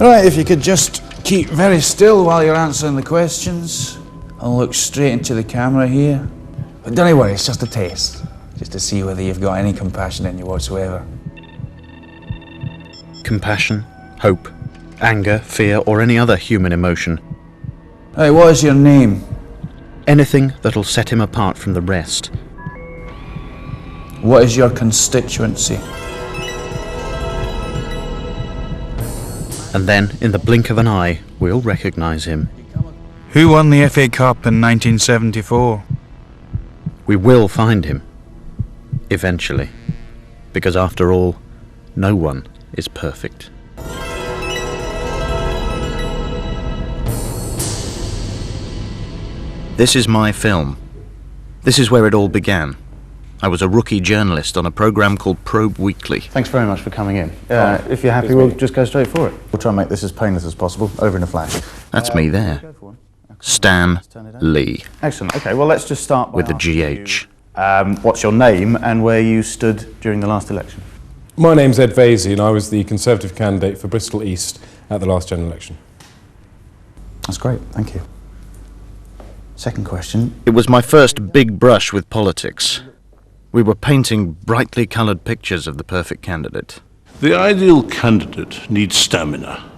Right, if you could just keep very still while you're answering the questions. I'll look straight into the camera here. But don't worry, it's just a test. Just to see whether you've got any compassion in you whatsoever. Compassion, hope, anger, fear, or any other human emotion. Hey, what is your name? Anything that'll set him apart from the rest. What is your constituency? And then, in the blink of an eye, we'll recognise him. Who won the FA Cup in 1974? We will find him. Eventually. Because after all, no one is perfect. This is my film. This is where it all began. I was a rookie journalist on a programme called Probe Weekly. Thanks very much for coming in. If you're happy, we'll just go straight for it. We'll try and make this as painless as possible, over in a flash. That's me there. Stan Lee. Excellent. Okay, well, let's just start with the GH. What's your name and where you stood during the last election? My name's Ed Vasey and I was the Conservative candidate for Bristol East at the last general election. That's great, thank you. Second question. It was my first big brush with politics. We were painting brightly coloured pictures of the perfect candidate. The ideal candidate needs stamina.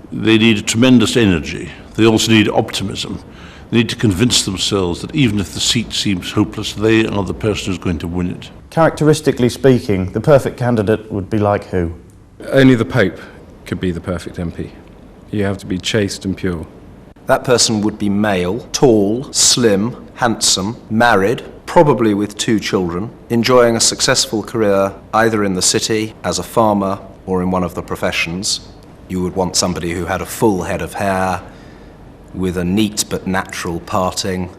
They need tremendous energy. They also need optimism. They need to convince themselves that even if the seat seems hopeless, they are the person who's going to win it. Characteristically speaking, the perfect candidate would be like who? Only the Pope could be the perfect MP. You have to be chaste and pure. That person would be male, tall, slim, handsome, married, probably with 2 children, enjoying a successful career either in the city, as a farmer, or in one of the professions. You would want somebody who had a full head of hair, with a neat but natural parting,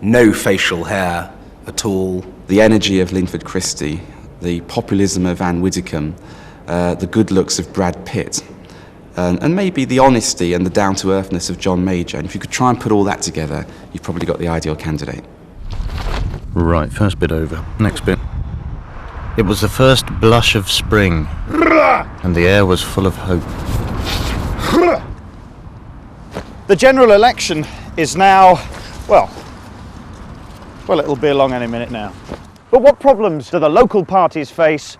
no facial hair at all. The energy of Linford Christie, the populism of Anne Widdecombe, the good looks of Brad Pitt, and maybe the honesty and the down-to-earthness of John Major. And if you could try and put all that together, you've probably got the ideal candidate. Right, first bit over. Next bit. It was the first blush of spring, and the air was full of hope. The general election is now, well, it'll be along any minute now. But what problems do the local parties face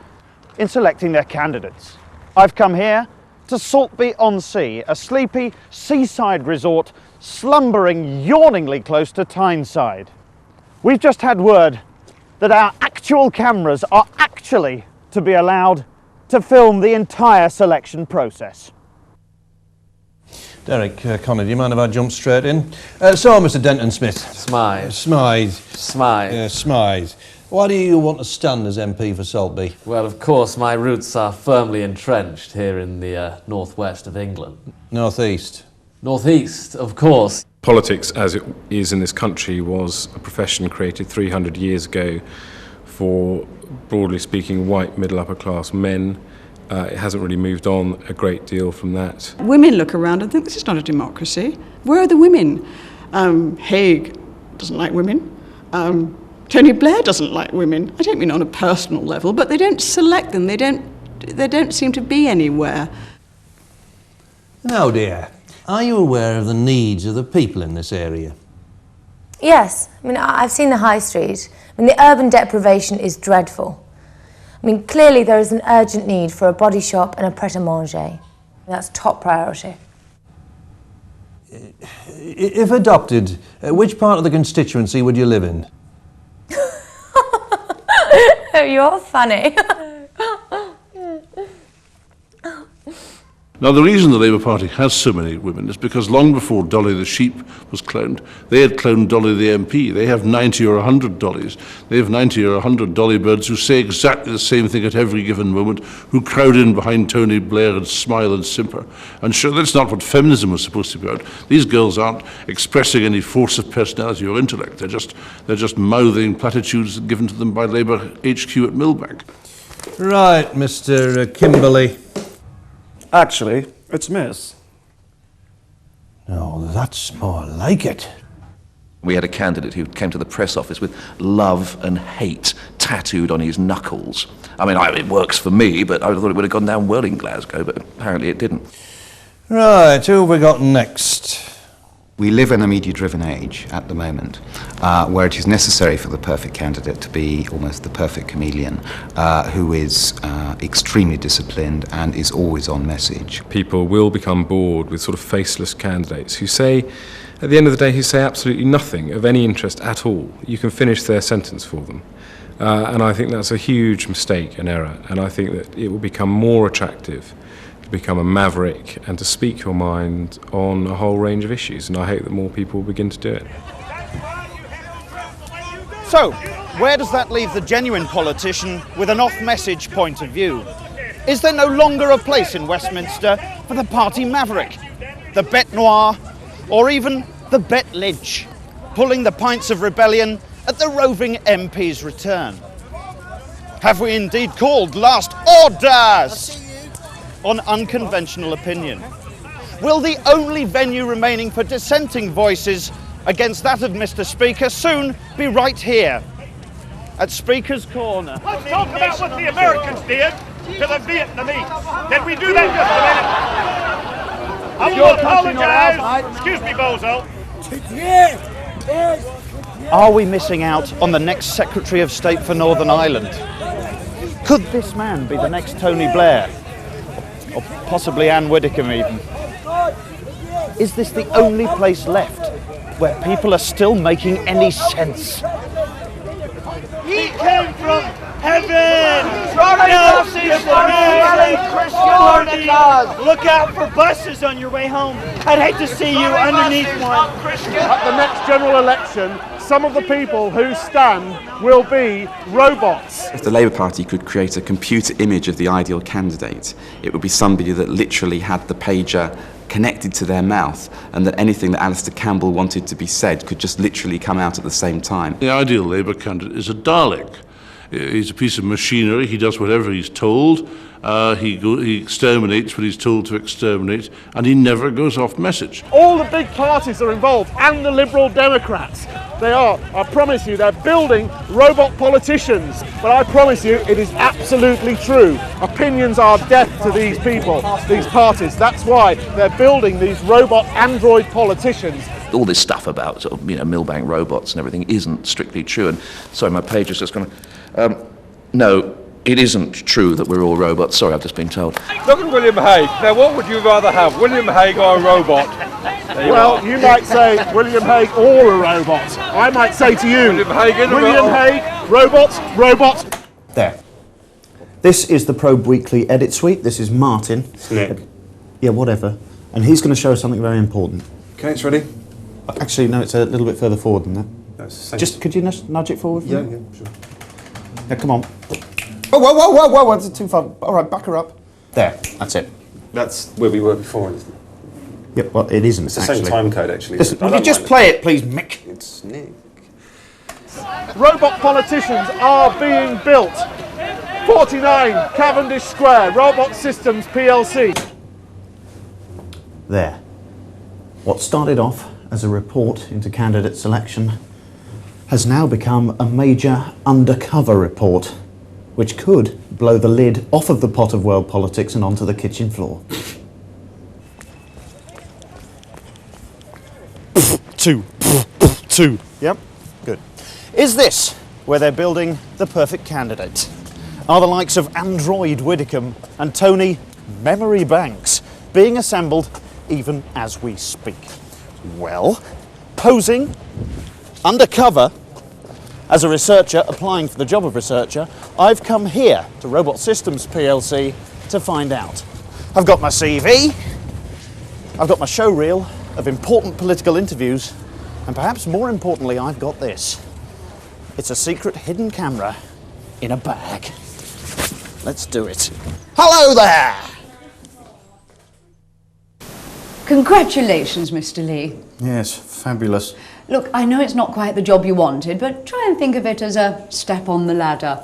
in selecting their candidates? I've come here to Saltby-on-Sea, a sleepy seaside resort slumbering yawningly close to Tyneside. We've just had word that our actual cameras are actually to be allowed to film the entire selection process. Derek, Connor, do you mind if I jump straight in? So, Mr. Denton-Smith. Smythe. Smythe. Why do you want to stand as MP for Saltby? Well, of course, my roots are firmly entrenched here in the northwest of England. Northeast. Northeast, of course. Politics, as it is in this country, was a profession created 300 years ago for, broadly speaking, white middle-upper class men. It hasn't really moved on a great deal from that. Women look around and think this is not a democracy. Where are the women? Haig doesn't like women. Tony Blair doesn't like women. I don't mean on a personal level, but they don't select them. They don't seem to be anywhere. Now, dear, are you aware of the needs of the people in this area? Yes. I mean, I've seen the high street. I mean, the urban deprivation is dreadful. I mean, clearly there is an urgent need for a body shop and a pret-a-manger. That's top priority. If adopted, which part of the constituency would you live in? You're funny. Now, the reason the Labour Party has so many women is because long before Dolly the sheep was cloned, they had cloned Dolly the MP. They have 90 or 100 Dollys. They have 90 or 100 Dolly birds who say exactly the same thing at every given moment, who crowd in behind Tony Blair and smile and simper. And sure, that's not what feminism was supposed to be about. These girls aren't expressing any force of personality or intellect. They're just mouthing platitudes given to them by Labour HQ at Millbank. Right, Mr. Kimberley. Actually, it's Miss. Oh, that's more like it. We had a candidate who came to the press office with love and hate tattooed on his knuckles. I mean, it works for me, but I thought it would have gone down well in Glasgow, but apparently it didn't. Right, who have we got next? We live in a media-driven age at the moment, where it is necessary for the perfect candidate to be almost the perfect chameleon, who is extremely disciplined and is always on message. People will become bored with sort of faceless candidates who say, at the end of the day, who say absolutely nothing of any interest at all. You can finish their sentence for them. And I think that's a huge mistake and error, and I think that it will become more attractive to become a maverick and to speak your mind on a whole range of issues, and I hope that more people will begin to do it. So, where does that leave the genuine politician with an off-message point of view? Is there no longer a place in Westminster for the party maverick, the bête noire, or even the bête lynch, pulling the pints of rebellion at the roving MP's return? Have we indeed called last orders on unconventional opinion? Will the only venue remaining for dissenting voices against that of Mr. Speaker soon be right here at Speaker's Corner? Let's talk about what the Americans did to the Vietnamese. Can we do that just a minute? I will apologize. Excuse me, Bozo. Are we missing out on the next Secretary of State for Northern Ireland? Could this man be the next Tony Blair? Or possibly Anne Widdecombe even? Is this the only place left where people are still making any sense? He came from heaven! Now sees the Christian. Look out for buses on your way home. I'd hate to see you underneath one. At the next general election, some of the people who stand will be robots. If the Labour Party could create a computer image of the ideal candidate, it would be somebody that literally had the pager connected to their mouth, and that anything that Alistair Campbell wanted to be said could just literally come out at the same time. The ideal Labour candidate is a Dalek. He's a piece of machinery. He does whatever he's told. He exterminates when he's told to exterminate, and he never goes off message. All the big parties are involved, and the Liberal Democrats. They are, I promise you, they're building robot politicians. But I promise you, it is absolutely true. Opinions are death to these people, these parties. That's why they're building these robot android politicians. All this stuff about sort of, Millbank robots and everything isn't strictly true. And sorry, my page is just going to... no, it isn't true that we're all robots. Sorry, I've just been told. Look at William Hague. Now, what would you rather have, William Hague or a robot? Well, you might say William Hague or a robot. I might say to you, William Hague, robots. There. This is the Probe Weekly Edit Suite. This is Martin. Nick. Yeah, whatever. And he's going to show us something very important. Okay, it's ready. Actually, no, it's a little bit further forward than that. No, it's the same. Just, could you nudge it forward? Yeah, sure. Yeah, come on. Whoa, that's too far. All right, back her up. There, that's it. That's where we were before, isn't it? Yep, well, it isn't, It's the actually. same time code, actually. Listen, will you just play it, please, Mick? It's Nick. Robot politicians are being built. 49 Cavendish Square, Robot Systems PLC. There. What started off as a report into candidate selection has now become a major undercover report, which could blow the lid off of the pot of world politics and onto the kitchen floor. Two. Yep, good. Is this where they're building the perfect candidate? Are the likes of Android Widdecombe and Tony Memory Banks being assembled even as we speak? Well, posing undercover as a researcher applying for the job of researcher, I've come here to Robot Systems PLC to find out. I've got my CV, I've got my show reel of important political interviews, and perhaps more importantly, I've got this. It's a secret hidden camera in a bag. Let's do it. Hello there! Congratulations, Mr. Lee. Yes, fabulous. Look, I know it's not quite the job you wanted, but try and think of it as a step on the ladder.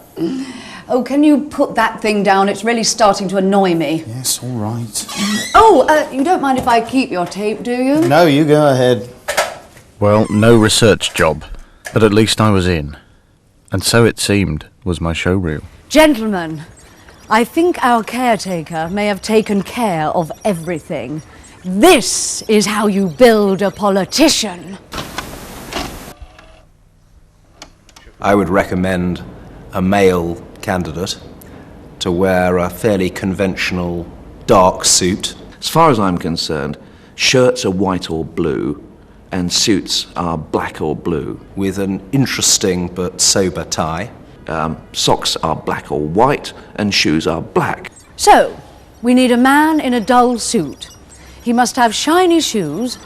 Oh, can you put that thing down? It's really starting to annoy me. Yes, all right. Oh, you don't mind if I keep your tape, do you? No, you go ahead. Well, no research job, but at least I was in. And so it seemed was my show reel. Gentlemen, I think our caretaker may have taken care of everything. This is how you build a politician. I would recommend a male candidate to wear a fairly conventional dark suit. As far as I'm concerned, shirts are white or blue, and suits are black or blue. With an interesting but sober tie. Socks are black or white, and shoes are black. So, we need a man in a dull suit. He must have shiny shoes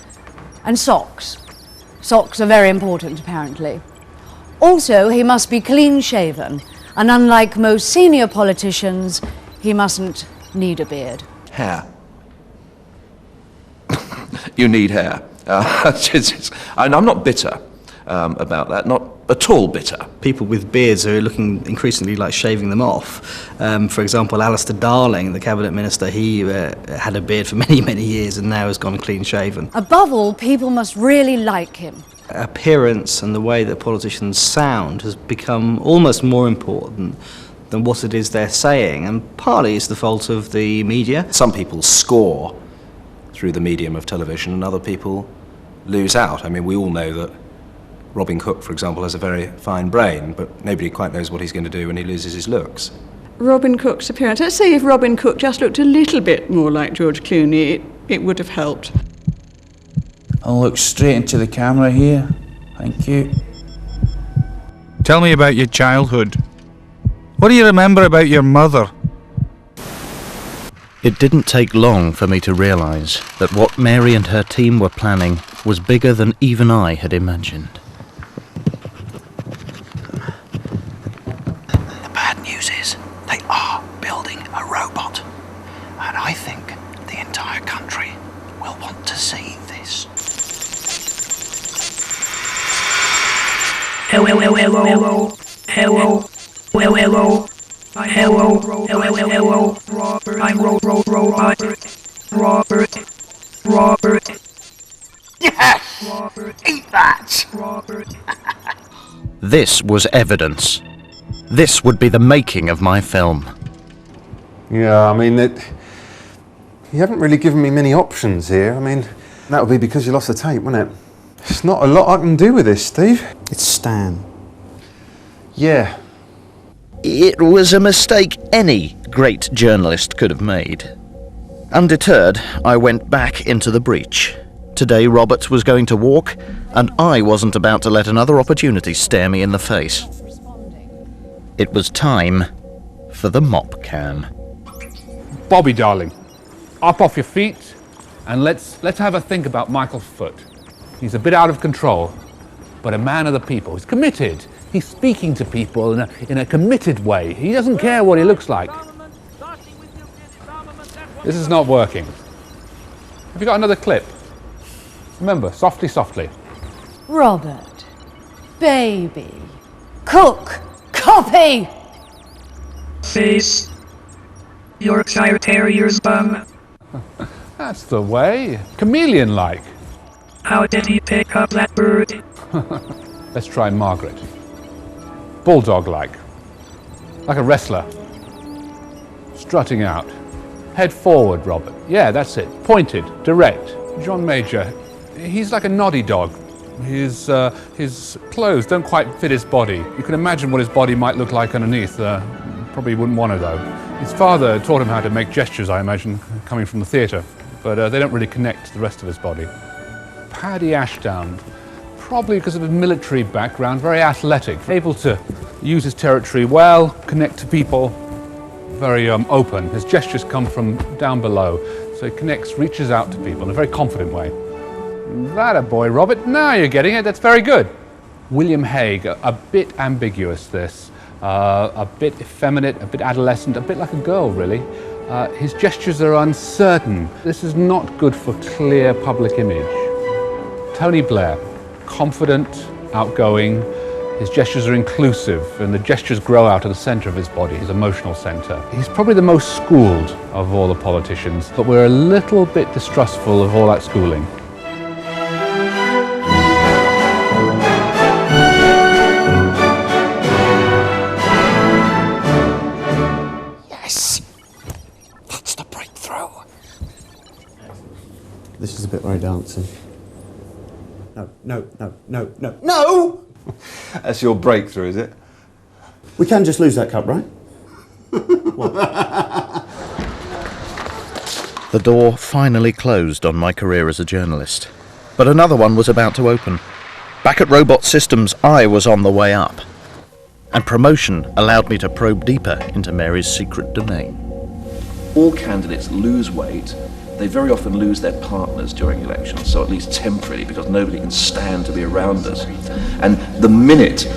and socks. Socks are very important, apparently. Also, he must be clean-shaven, and unlike most senior politicians, he mustn't need a beard. Hair. You need hair. And I'm not bitter about that, not at all bitter. People with beards are looking increasingly like shaving them off. For example, Alistair Darling, the cabinet minister, he had a beard for many, many years and now has gone clean-shaven. Above all, people must really like him. Appearance and the way that politicians sound has become almost more important than what it is they're saying, and partly it's the fault of the media. Some people score through the medium of television and other people lose out. I mean, we all know that Robin Cook, for example, has a very fine brain, but nobody quite knows what he's going to do when he loses his looks. Robin Cook's appearance. Let's say if Robin Cook just looked a little bit more like George Clooney, it would have helped. I'll look straight into the camera here. Thank you. Tell me about your childhood. What do you remember about your mother? It didn't take long for me to realise that what Mary and her team were planning was bigger than even I had imagined. The bad news is they are building a robot, and I think the entire country will want to see this. Hello, hello, hello, hello, hello, hello, hello, Robert, I'm Robert, Robert. Yes! Robert. Eat that! Robert. This was evidence. This would be the making of my film. Yeah, I mean, you haven't really given me many options here. I mean, that would be because you lost the tape, wouldn't it? There's not a lot I can do with this, Steve. It's Stan. Yeah. It was a mistake any great journalist could have made. Undeterred, I went back into the breach. Today Roberts was going to walk, and I wasn't about to let another opportunity stare me in the face. It was time for the mop cam. Bobby, darling, up off your feet, and let's have a think about Michael Foot. He's a bit out of control, but a man of the people. He's committed. He's speaking to people in a committed way. He doesn't care what he looks like. This is not working. Have you got another clip? Remember, softly, softly. Robert, baby, Cook, copy! Face, Yorkshire Terrier's bum. That's the way. Chameleon-like. How did he pick up that bird? Let's try Margaret. Bulldog-like. Like a wrestler. Strutting out. Head forward, Robert. Yeah, that's it. Pointed, direct. John Major, he's like a noddy dog. His clothes don't quite fit his body. You can imagine what his body might look like underneath. Probably wouldn't want to, though. His father taught him how to make gestures, I imagine, coming from the theatre. But they don't really connect to the rest of his body. Paddy Ashdown, probably because of his military background, very athletic, able to use his territory well, connect to people, very open. His gestures come from down below, so he connects, reaches out to people in a very confident way. That a boy, Robert. Now you're getting it. That's very good. William Hague, a bit ambiguous, this. A bit effeminate, a bit adolescent, a bit like a girl, really. His gestures are uncertain. This is not good for clear public image. Tony Blair, confident, outgoing. His gestures are inclusive, and the gestures grow out of the centre of his body, his emotional centre. He's probably the most schooled of all the politicians, but we're a little bit distrustful of all that schooling. Yes! That's the breakthrough. This is the bit where I dancing. No! That's your breakthrough, is it? We can just lose that cup, right? The door finally closed on my career as a journalist, but another one was about to open. Back at Robot Systems, I was on the way up, and promotion allowed me to probe deeper into Mary's secret domain. All candidates lose weight. They very often lose their partners during elections, so at least temporarily, because nobody can stand to be around us. And the minute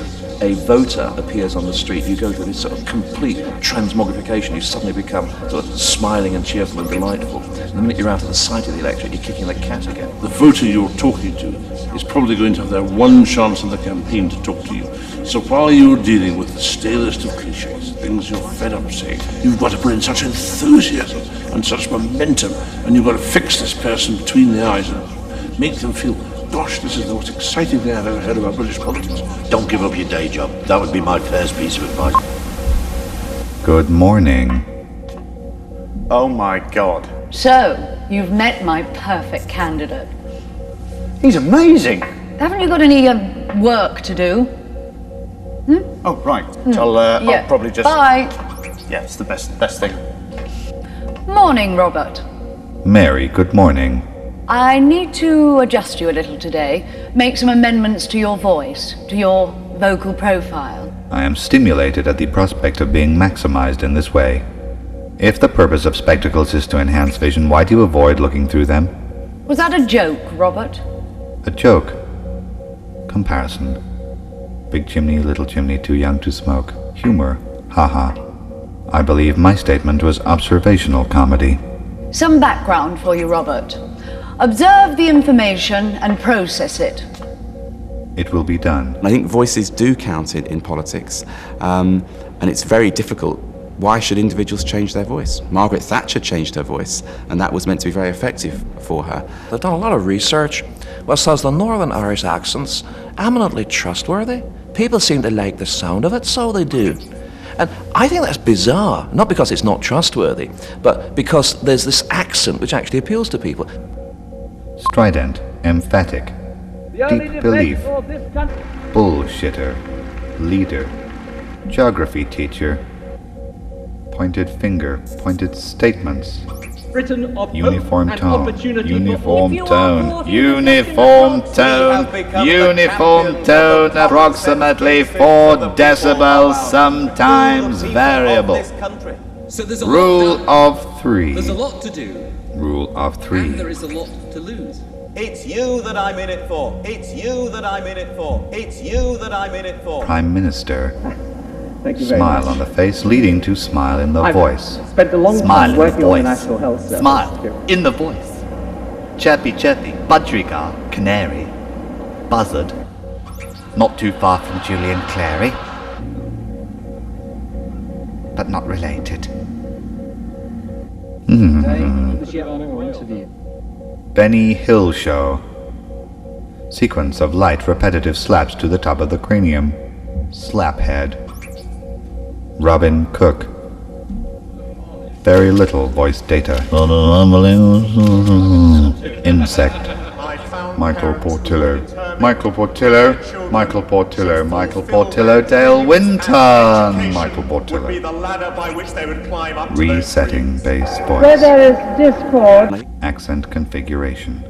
a voter appears on the street, you go through this sort of complete transmogrification. You suddenly become sort of smiling and cheerful and delightful. And the minute you're out of the sight of the electorate, you're kicking the cat again. The voter you're talking to is probably going to have their one chance in the campaign to talk to you. So while you're dealing with the stalest of cliches, things you're fed up saying, you've got to put in such enthusiasm and such momentum, and you've got to fix this person between the eyes and make them feel, gosh, this is the most exciting thing I've ever heard about British politics. Don't give up your day job. That would be my first piece of advice. Good morning. Oh my God. So, you've met my perfect candidate. He's amazing. Haven't you got any work to do? Oh, right. I'll probably just... Bye. Yeah, it's the best thing. Morning, Robert. Mary, good morning. I need to adjust you a little today, make some amendments to your voice, to your vocal profile. I am stimulated at the prospect of being maximized in this way. If the purpose of spectacles is to enhance vision, why do you avoid looking through them? Was that a joke, Robert? A joke. Comparison. Big chimney, little chimney, too young to smoke. Humor. Haha. I believe my statement was observational comedy. Some background for you, Robert. Observe the information and process it. It will be done. I think voices do count in politics, and it's very difficult. Why should individuals change their voice? Margaret Thatcher changed her voice, and that was meant to be very effective for her. They've done a lot of research which says the Northern Irish accent's eminently trustworthy. People seem to like the sound of it, so they do. And I think that's bizarre, not because it's not trustworthy, but because there's this accent which actually appeals to people. Strident, emphatic, deep belief, bullshitter, leader, geography teacher, pointed finger, pointed statements, uniform tone, uniform tone, uniform tone, uniform tone, approximately 4 decibels, sometimes variable. Rule of 3. There's a lot to do. Rule of 3. And there is a lot to lose. It's you that I'm in it for. It's you that I'm in it for. It's you that I'm in it for. Prime Minister. Thank you very Smile much. on the face, leading to smile in the voice. Spent a long Smile time in working the on the voice. National Health Service. Smile in the voice. Chirpy, chirpy, budgerigar, canary, buzzard. Not too far from Julian Clary, but not related. Benny Hill Show. Sequence of light repetitive slaps to the top of the cranium. Slaphead. Robin Cook. Very little voice data. Insect. Michael Portillo. Michael Portillo. Michael Portillo. Michael Portillo. Dale Winton. Michael Portillo. Resetting bass Where voice. there is discord, Accent configuration.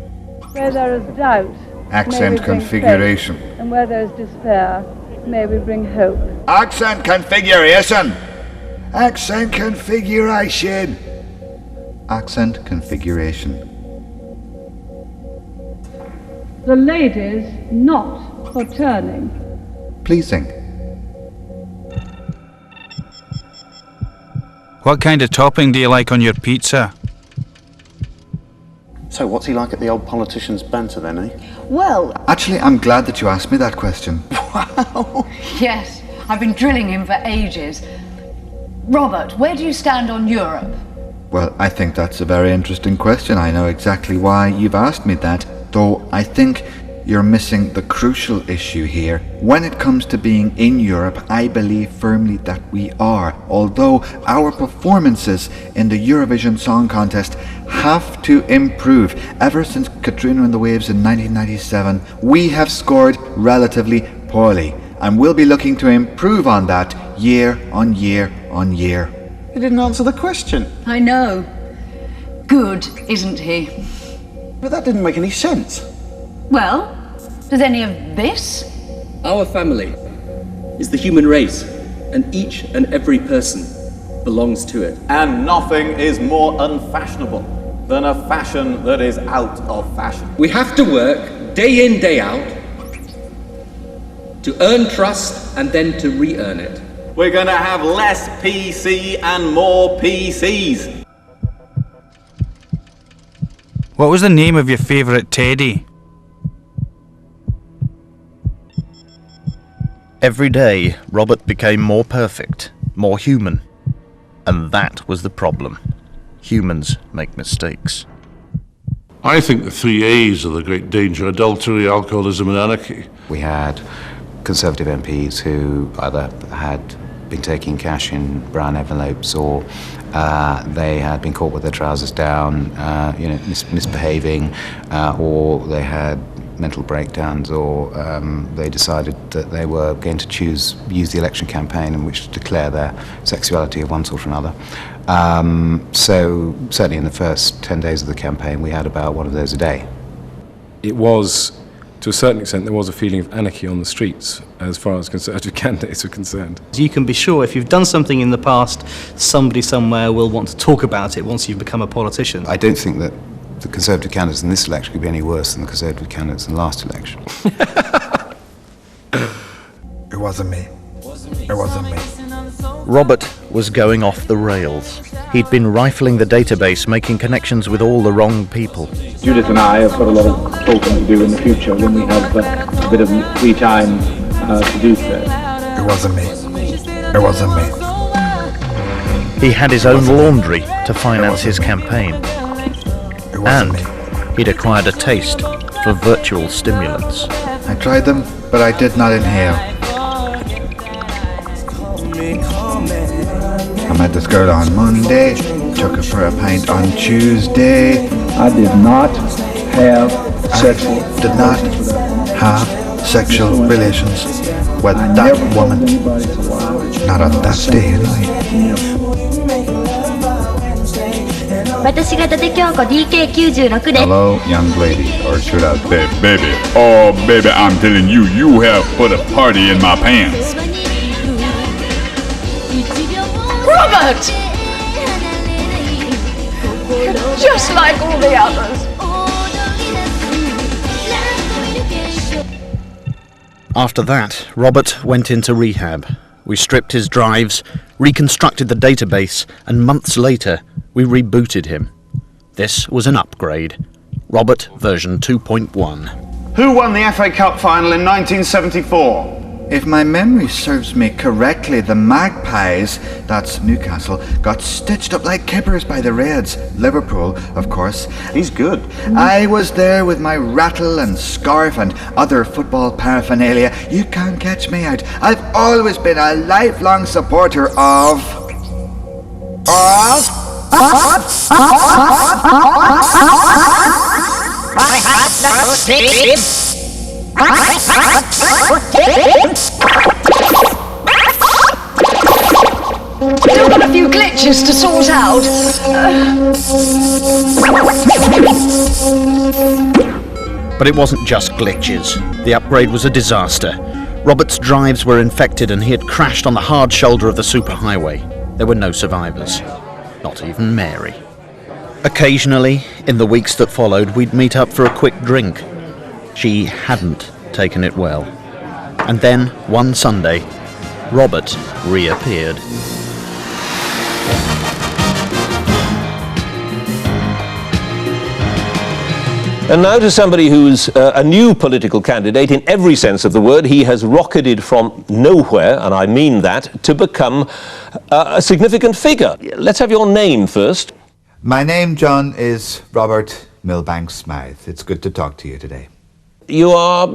where there is doubt, Accent may we bring configuration. faith, and where there is despair, may we bring hope. Accent configuration. Accent configuration. Accent configuration. The ladies not for turning. Pleasing. What kind of topping do you like on your pizza? So what's he like at the old politician's banter then, eh? Well, Actually, I'm glad that you asked me that question. yes, I've been drilling him for ages. Robert, where do you stand on Europe? Well, I think that's a very interesting question. I know exactly why you've asked me that, though I think you're missing the crucial issue here. When it comes to being in Europe, I believe firmly that we are. Although our performances in the Eurovision Song Contest have to improve. Ever since Katrina and the Waves in 1997, we have scored relatively poorly. And we'll be looking to improve on that year on year on year. You didn't answer the question. I know. Good, isn't he? But that didn't make any sense. Well, does any of this? Our family is the human race, and each and every person belongs to it. And nothing is more unfashionable than a fashion that is out of fashion. We have to work day in, day out to earn trust and then to re-earn it. We're going to have less PC and more PCs. What was the name of your favourite teddy? Every day, Robert became more perfect, more human. And that was the problem. Humans make mistakes. I think the 3 A's are the great danger: adultery, alcoholism and anarchy. We had Conservative MPs who either had been taking cash in brown envelopes, or they had been caught with their trousers down, misbehaving, or they had mental breakdowns, or they decided that they were going to use the election campaign in which to declare their sexuality of one sort or another. So certainly in the first 10 days of the campaign, we had about one of those a day. It was, to a certain extent, there was a feeling of anarchy on the streets as far as Conservative candidates were concerned. You can be sure if you've done something in the past, somebody somewhere will want to talk about it once you've become a politician. I don't think that the Conservative candidates in this election could be any worse than the Conservative candidates in the last election. It wasn't me. It wasn't me. Robert was going off the rails. He'd been rifling the database, making connections with all the wrong people. Judith and I have got a lot of talking to do in the future when we have a bit of free time to do so. It wasn't me. It wasn't me. He had his own laundry to finance his campaign. And he'd acquired a taste for virtual stimulants. I tried them, but I did not inhale. I met this girl on Monday, took her for a pint on Tuesday. I did not have sexual relations with that woman. Not on that day, anyway. 私が伊達京子 DK96 です Hello, young lady, or should I say baby? Oh, baby, I'm telling you, you have put a party in my pants. Robert! You're just like all the others. After that, Robert went into rehab. We stripped his drives, reconstructed the database, and months later, we rebooted him. This was an upgrade. Robert version 2.1. Who won the FA Cup final in 1974? If my memory serves me correctly, the Magpies, that's Newcastle, got stitched up like kippers by the Reds. Liverpool, of course. He's good. I was there with my rattle and scarf and other football paraphernalia. You can't catch me out. I've always been a lifelong supporter of... Still got a few glitches to sort out. But it wasn't just glitches. The upgrade was a disaster. Robert's drives were infected and he had crashed on the hard shoulder of the superhighway. There were no survivors. Not even Mary. Occasionally, in the weeks that followed, we'd meet up for a quick drink. She hadn't taken it well. And then, one Sunday, Robert reappeared. And now to somebody who's a new political candidate in every sense of the word. He has rocketed from nowhere, and I mean that, to become a significant figure. Let's have your name first. My name, John, is Robert Milbanks Smythe. It's good to talk to you today. You are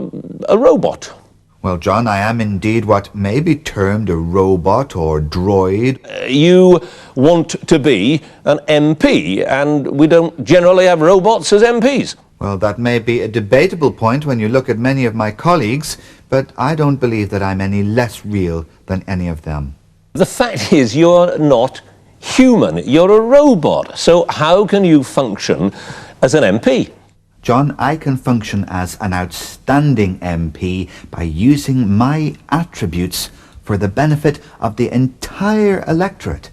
a robot. Well, John, I am indeed what may be termed a robot or droid. You want to be an MP, and we don't generally have robots as MPs. Well, that may be a debatable point when you look at many of my colleagues, but I don't believe that I'm any less real than any of them. The fact is, you're not human. You're a robot. So how can you function as an MP? John, I can function as an outstanding MP by using my attributes for the benefit of the entire electorate.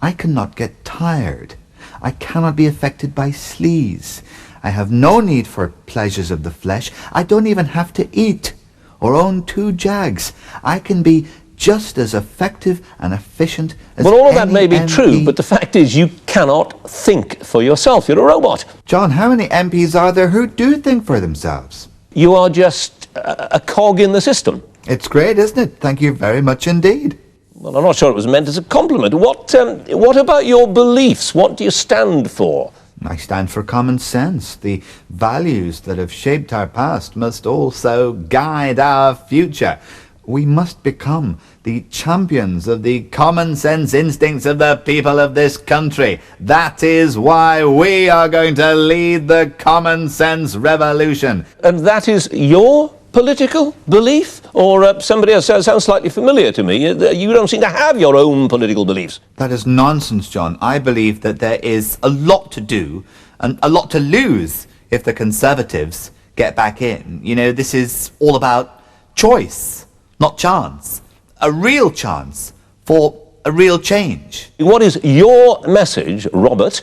I cannot get tired. I cannot be affected by sleaze. I have no need for pleasures of the flesh. I don't even have to eat or own 2 jags. I can be just as effective and efficient as well, all of that any may be MP. true, but the fact is you cannot think for yourself. You're a robot. John, how many MPs are there who do think for themselves? You are just a cog in the system. It's great, isn't it? Thank you very much indeed. Well, I'm not sure it was meant as a compliment. What about your beliefs? What do you stand for? I stand for common sense. The values that have shaped our past must also guide our future. We must become the champions of the common sense instincts of the people of this country. That is why we are going to lead the common sense revolution. And that is your political belief? Or somebody else? Sounds slightly familiar to me. You don't seem to have your own political beliefs. That is nonsense, John. I believe that there is a lot to do and a lot to lose if the Conservatives get back in. You know, this is all about choice. Not chance. A real chance for a real change. What is your message, Robert,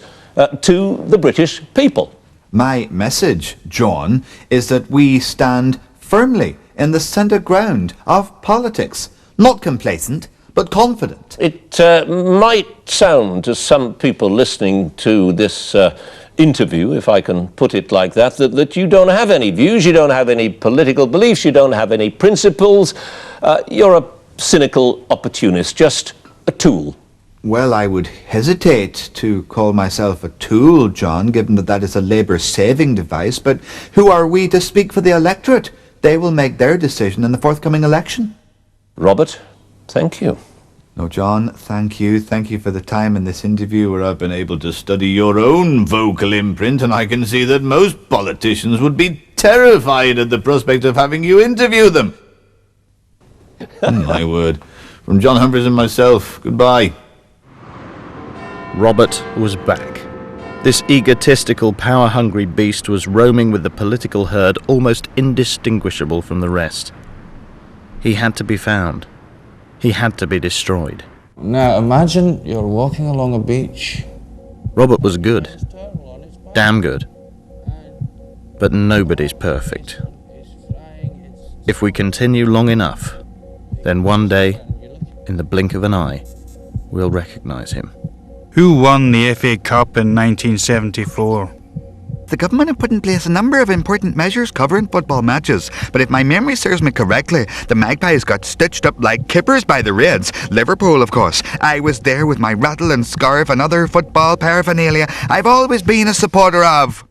to the British people? My message, John, is that we stand firmly in the centre ground of politics. Not complacent, but confident. It might sound to some people listening to this interview, if I can put it like that, that you don't have any views, you don't have any political beliefs, you don't have any principles. You're a cynical opportunist, just a tool. Well, I would hesitate to call myself a tool, John, given that that is a labour-saving device, but who are we to speak for the electorate? They will make their decision in the forthcoming election. Robert, thank you. No, John, thank you. Thank you for the time in this interview where I've been able to study your own vocal imprint, and I can see that most politicians would be terrified at the prospect of having you interview them. My word. From John Humphreys and myself, goodbye. Robert was back. This egotistical, power-hungry beast was roaming with the political herd almost indistinguishable from the rest. He had to be found. He had to be destroyed. Now imagine you're walking along a beach. Robert was good. Damn good. But nobody's perfect. If we continue long enough, then one day, in the blink of an eye, we'll recognize him. Who won the FA Cup in 1974? The government have put in place a number of important measures covering football matches, but if my memory serves me correctly, the Magpies got stitched up like kippers by the Reds. Liverpool, of course. I was there with my rattle and scarf and other football paraphernalia. I've always been a supporter of...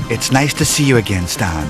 It's nice to see you again, Stan.